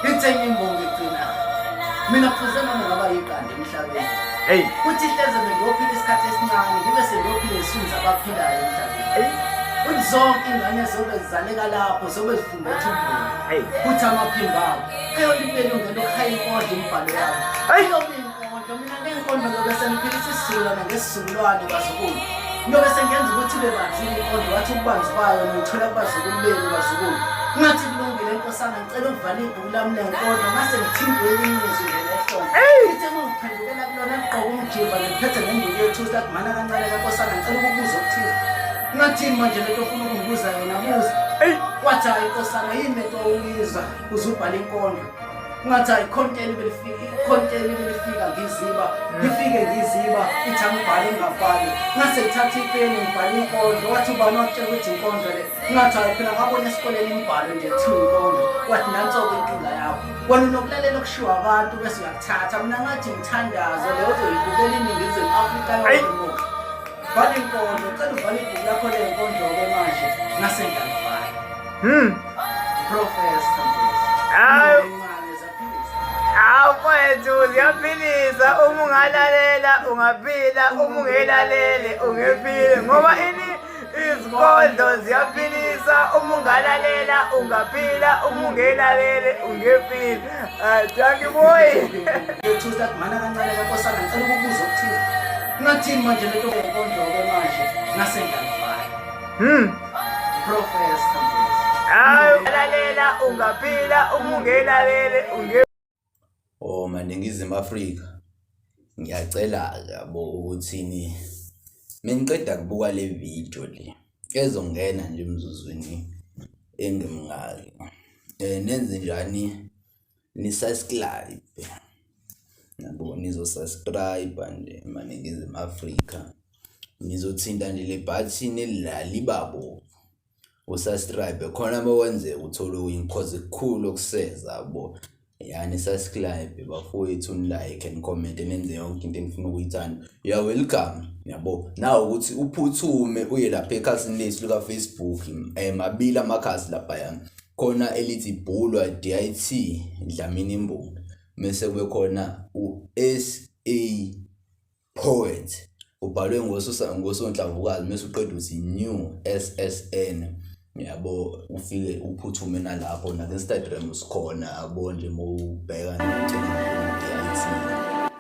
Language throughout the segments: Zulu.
Ngithenga imbongi igcina. Mina kufuze nami ngaba yigande emhlabeni. Hey. Kuthi hleze ngiyophila isikhathi esincane ngibe sengiyophila isizwe sabaphilayo emhlabeni. Hey. Kuthi zonke ingane zobe zizaleka lapho zobe zifunda eThubeni. Hey. Kuthi amaphimbo abo ayolibela ungena ukukhaya inkondlo umbhalo yabo. Hey. Mina ngenkondlo ngobe sengiphilisa isizukulwane ngesizukulwane bazukulu. Ngobe sengenza ukuthi bebanzile inkondlo wathi ukubanzi bayo nokuthola kubazukulu benu bazukulu. Ngathi kulungile inkosana ngicela ukuvala ibhuku lami lenkondlo ngase ngithimbe elinye izwi lehlombe. Ngithe ngiphendukela kulona egqoka umjimba ngiphethe nenduku yethu sathi mana kancane kankosana ngicela ukubuza okuthile. Ngathi manje lento ofuna ukungibuza yona buza. Wathi hayi inkosana yini lento uyizwa uzubhala inkondlo. Ngathi hayi ikhonteni belifika ngiziba ngifike ngiziba ithi angibhale ngafani ngase ngithatha ipeni ngibhala inkondlo wathi ubani wakutshela ukuthi inkondlo le ngathi hayi phela ngabona esikoleni imbhalo nje kuthiwa inkondlo wathi nantsoko inkinga yakho wena unokulalela okushiwo abantu bese uyakuthatha mina ngathi ngithandazo leyo ozoyibukela iNingizimu Afrika yonke bhala inkondlo cela ubhale ibhuku lakho lenkondlo-ke manje ngase ngiyalibhala Professor Mfowethu ziyaphilisa uma ungalalela ungaphila uma ungelalele ungephile ngoba ini izikondlo ziyaphilisa uma ungalalela ungaphila uma ungelalele ungephile. Thank you boy. Thusa kumana kancane kankosana ngicela ukubuza okuthile. Ngathini manje lento lenkondlo-ke manje ngase ngiyalibhala Professor lalela ungaphila uma ungelalele ungephile. Oh maNingizimu Afrika ngiyacela yabo ukuthini meniqeda kubuka le video le ezongena nje emzuzwini engimngaki nenze njani ni subscribe yabo nizo subscribe nje maNingizimu Afrika nizothinta nje le button elibabo usubscribe khona mawenze uthole inkozi kukhulu okuseza yabo. Yani subscribe bafowethu like and comment nenze yonke into engifuna ukuyithanda. You are welcome yabo. Now ukuthi uphuthume uye lapha ekhasini lethu lika Facebook mabili amakhasi lapha yana. Khona elithi Bhulwa DIT Dlamini Imbongi. Mase kube khona uSA Poet. Ubhalwe ngosonhlavukazi mase uqeda uthi New SSN. Yabo ufike uphuthume nalapho na Instagram sikhona yabo nje mawubheka DIT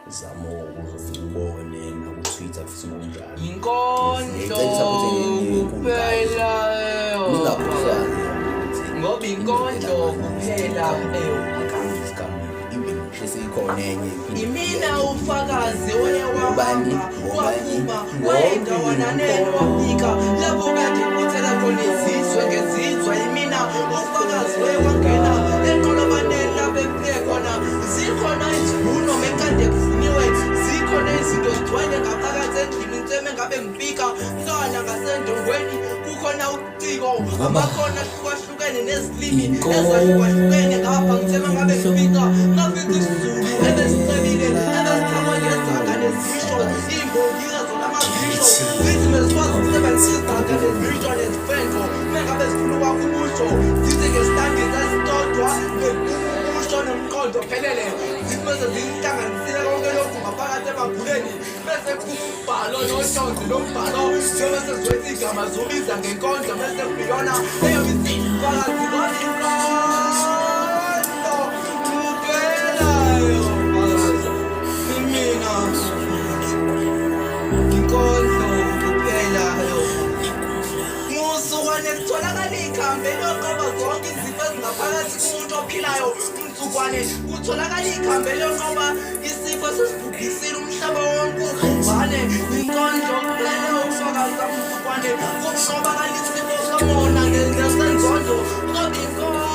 zamo uzofika ubone na Twitter futhi ngokunjalo inkondlo kuphela ngoba inkondlo kuphela sikhona enye imina ufakazi wayewahamba wakuba wayendawananelo wafika lapho kade kuthela khona izizwe ngezizwe imina ufakazi wayewangena enqolobaneni lapho ekufike khona zikhona izivuno mekade kuvuniwe zikhona izinto zigcwele ngaphakathi endlini nseme ngabe ngifika mntwana ngasendongweni kukhona uciko abakhona ahlukahlukene nezilimi ezahlukahlukene ngapha ngithema ngabe ngifika isizulu ebesicebile ebesichama ngezandla nezisho imbongiza zona amazisho zithi mesikwazi ukusebenzisa izandla nezisho nezifengo mengabe zifuna ukwakukusho zithi ngesitandisa esitodwa bekusho nomqondo phelele zithi mese ziyihlanganisile konke lokhu ngaphakathi emabhuleni bese kubhalo nohlonzi lombhalo njengoba seziwethi igama zobiza ngenkondlo bese kuyona leyo isifakazi kodwa kutholakala ikhambelo ngoba isifo sesibhubhisile umhlaba wonke uvane inkondlo leyo ufakazi kamsukwane kumqobakala isifo samona ngesenzondo ngoba inkondlo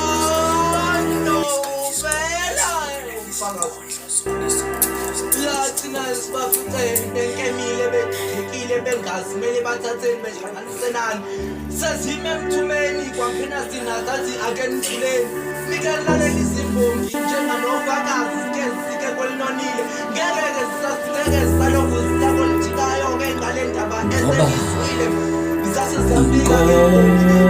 vela umfakazi lathina sibafuthe enkemile bekhekile bengazi mele bathatheni behlanganisenani sezime emthumeni kwaphina sinazathi ake nithuleni nikelaleli izimbongi njenganofakazi sike kwelinonile ngeke sisasingeke salokhu sitapolitikayo-ke ngale ndaba esengizwile zasezambika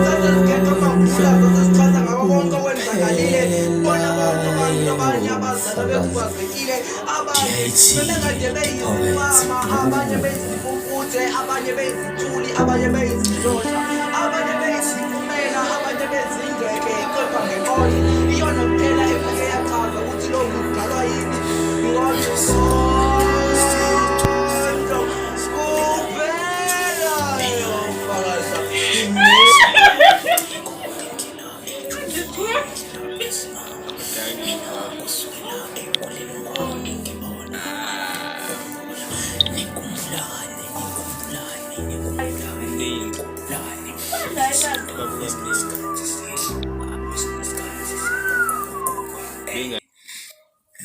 zasezingekho amabhula zasesichaza ngako konke okwenzakalile bona bonke abantu abanye abazalwa bekhubazekile, abanye sebekade beyizimama, abanye beyizimpumputhe, abanye beyizithuli, abanye beyizidlodla, abanye beyizifumela, abanye bezingeke, kepha ngenkolo iyona kuphela efike yachaza ukuthi lokhu kudalwa yini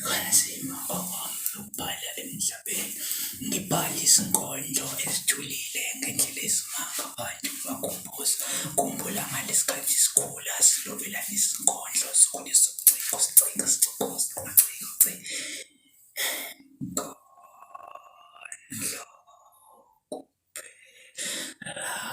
kanzima ukubhala emhlabeni ngibhale izinkondlo ezijulile ngendlela esimanga abantu bakhumbuza khumbula ngalesikhathi sikhula silobelana izinkondlo sikhulisa uciko sicika sicokoza amaciko kuphela